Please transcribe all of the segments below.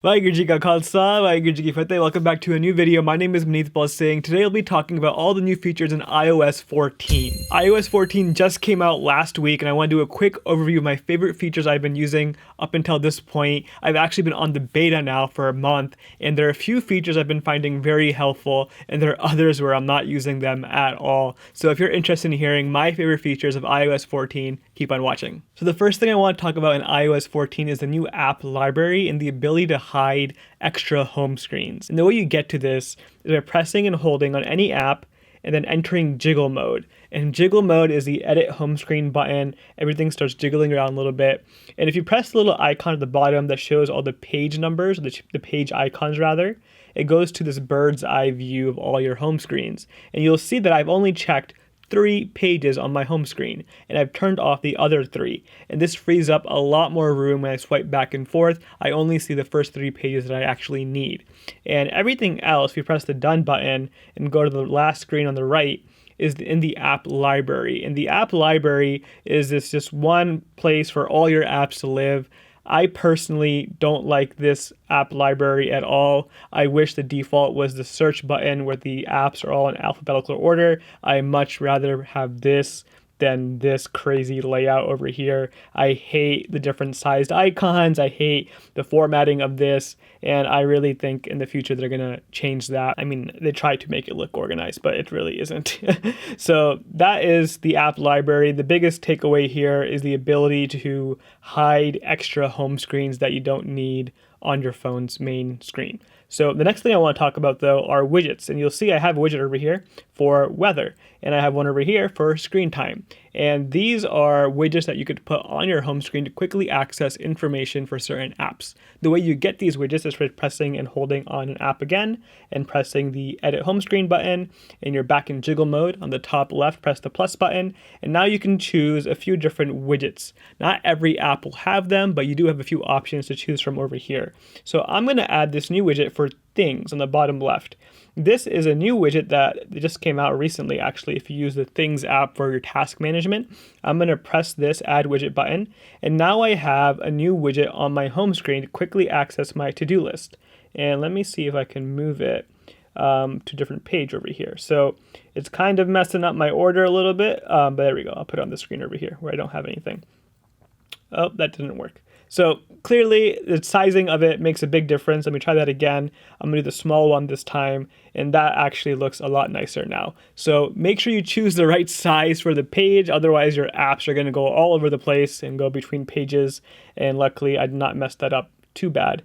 Waheguru Ji Ka Khalsa, Waheguru Ji Ki Fateh. Welcome back to a new video. My name is Maneet Paul Singh. Today I'll be talking about all the new features in iOS 14. iOS 14 just came out last week, and I want to do a quick overview of my favorite features I've been using up until this point. I've actually been on the beta now for a month, and there are a few features I've been finding very helpful, and there are others where I'm not using them at all. So if you're interested in hearing my favorite features of iOS 14, keep on watching. So the first thing I want to talk about in iOS 14 is the new app library and the ability to hide extra home screens. And the way you get to this is by pressing and holding on any app and then entering jiggle mode. And jiggle mode is the edit home screen button. Everything starts jiggling around a little bit. And if you press the little icon at the bottom that shows all the page numbers, the page icons rather, it goes to this bird's eye view of all your home screens. And you'll see that I've only checked 3 pages on my home screen, and I've turned off the other 3. And this frees up a lot more room when I swipe back and forth. I only see the first 3 pages that I actually need. And everything else, if you press the done button and go to the last screen on the right, is in the app library. And the app library is this just one place for all your apps to live. I personally don't like this app library at all. I wish the default was the search button where the apps are all in alphabetical order. I much rather have this than this crazy layout over here. I hate the different sized icons. I hate the formatting of this. And I really think in the future they're going to change that. I mean, they try to make it look organized, but it really isn't. So that is the app library. The biggest takeaway here is the ability to hide extra home screens that you don't need on your phone's main screen. So the next thing I want to talk about though are widgets, and you'll see I have a widget over here for weather, and I have one over here for screen time. And these are widgets that you could put on your home screen to quickly access information for certain apps. The way you get these widgets is by pressing and holding on an app again and pressing the edit home screen button, and you're back in jiggle mode. On the top left, press the plus button, and now you can choose a few different widgets. Not every app will have them, but you do have a few options to choose from over here. So I'm going to add this new widget for things on the bottom left. This is a new widget that just came out recently, actually, if you use the Things app for your task management. I'm going to press this Add Widget button, and now I have a new widget on my home screen to quickly access my to-do list. And let me see if I can move it to a different page over here. So it's kind of messing up my order a little bit, but there we go. I'll put it on the screen over here where I don't have anything. Oh, that didn't work. So clearly the sizing of it makes a big difference. Let me try that again. I'm gonna do the small one this time, and that actually looks a lot nicer now. So make sure you choose the right size for the page, otherwise your apps are gonna go all over the place and go between pages, and luckily I did not mess that up too bad.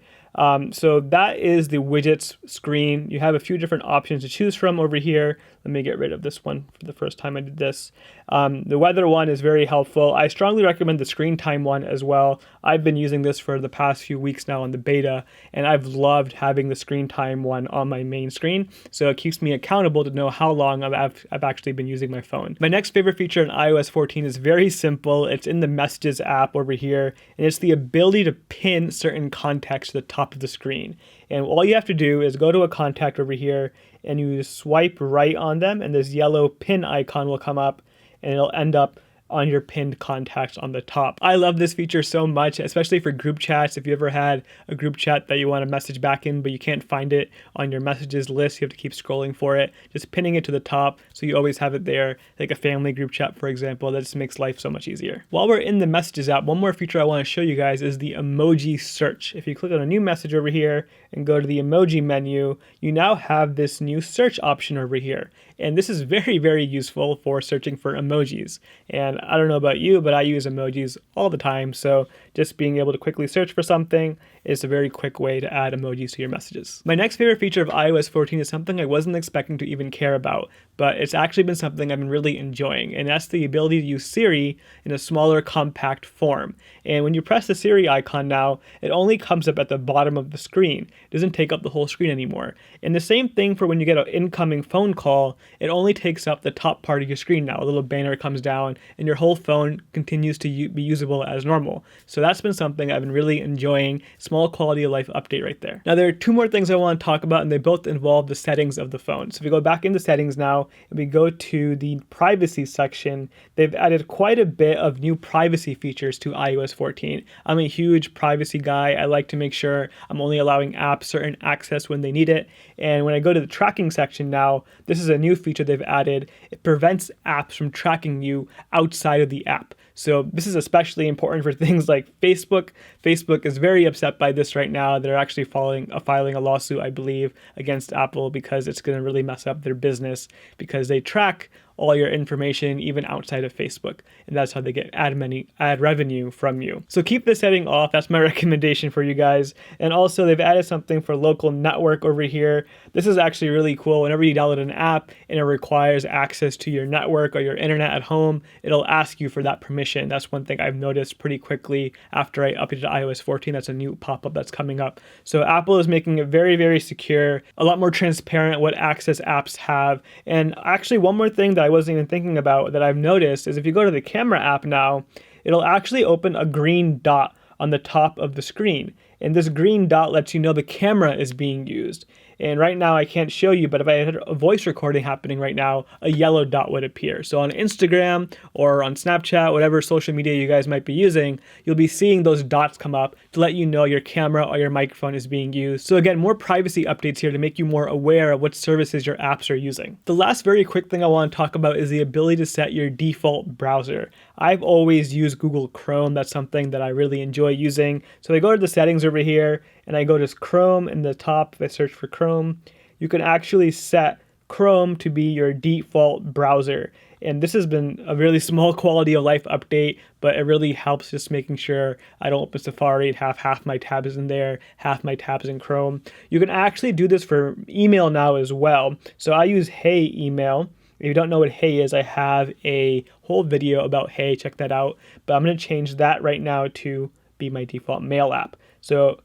So that is the widgets screen. You have a few different options to choose from over here. Let me get rid of this one for the first time I did this. The weather one is very helpful. I strongly recommend the screen time one as well. I've been using this for the past few weeks now on the beta, and I've loved having the screen time one on my main screen. So it keeps me accountable to know how long I've actually been using my phone. My next favorite feature in iOS 14 is very simple. It's in the Messages app over here, and it's the ability to pin certain contacts to the top of the screen. And all you have to do is go to a contact over here and you swipe right on them, and this yellow pin icon will come up, and it'll end up on your pinned contacts on the top. I love this feature so much, especially for group chats. If you ever had a group chat that you want to message back in, but you can't find it on your messages list, you have to keep scrolling for it, just pinning it to the top so you always have it there, like a family group chat, for example. That just makes life so much easier. While we're in the Messages app, one more feature I want to show you guys is the emoji search. If you click on a new message over here and go to the emoji menu, you now have this new search option over here. And this is very, very useful for searching for emojis. And I don't know about you, but I use emojis all the time. So just being able to quickly search for something is a very quick way to add emojis to your messages. My next favorite feature of iOS 14 is something I wasn't expecting to even care about, but it's actually been something I've been really enjoying. And that's the ability to use Siri in a smaller, compact form. And when you press the Siri icon now, it only comes up at the bottom of the screen. It doesn't take up the whole screen anymore. And the same thing for when you get an incoming phone call, it only takes up the top part of your screen now. A little banner comes down and your whole phone continues to be usable as normal. So that's been something I've been really enjoying. It's small quality of life update right there. Now there are two more things I want to talk about, and they both involve the settings of the phone. So if we go back into settings now and we go to the privacy section, they've added quite a bit of new privacy features to iOS 14. I'm a huge privacy guy. I like to make sure I'm only allowing apps certain access when they need it. And when I go to the tracking section now, this is a new feature they've added. It prevents apps from tracking you outside of the app. So this is especially important for things like Facebook. Facebook is very upset by this right now. They're actually filing a lawsuit, I believe, against Apple because it's going to really mess up their business because they track all your information even outside of Facebook, and that's how they get ad revenue from you. So keep this setting off. That's my recommendation for you guys. And also they've added something for local network over here. This is actually really cool. Whenever you download an app and it requires access to your network or your internet at home, it'll ask you for that permission. That's one thing I've noticed pretty quickly after I updated to iOS 14. That's a new pop-up that's coming up. So Apple is making it very, very secure, a lot more transparent what access apps have. And actually one more thing that I wasn't even thinking about that I've noticed is if you go to the camera app now, it'll actually open a green dot on the top of the screen. And this green dot lets you know the camera is being used. And right now I can't show you, but if I had a voice recording happening right now, a yellow dot would appear. So on Instagram or on Snapchat, whatever social media you guys might be using, you'll be seeing those dots come up to let you know your camera or your microphone is being used. So again, more privacy updates here to make you more aware of what services your apps are using. The last very quick thing I want to talk about is the ability to set your default browser. I've always used Google Chrome. That's something that I really enjoy using. So I go to the settings over here and I go to Chrome in the top. If I search for Chrome, you can actually set Chrome to be your default browser. And this has been a really small quality of life update, but it really helps just making sure I don't open Safari and have half my tabs in there, half my tabs in Chrome. You can actually do this for email now as well. So I use Hey Email. If you don't know what Hey is, I have a whole video about Hey, check that out. But I'm going to change that right now to be my default mail app. So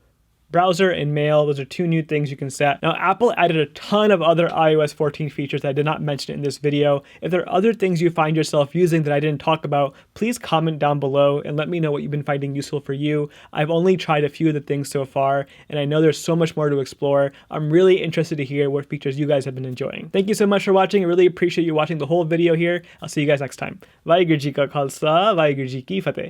browser and mail, those are two new things you can set. Now, Apple added a ton of other iOS 14 features that I did not mention in this video. If there are other things you find yourself using that I didn't talk about, please comment down below and let me know what you've been finding useful for you. I've only tried a few of the things so far, and I know there's so much more to explore. I'm really interested to hear what features you guys have been enjoying. Thank you so much for watching. I really appreciate you watching the whole video here. I'll see you guys next time. Vaheguru Ji Ka Khalsa, Vaheguru Ji Ki Fateh.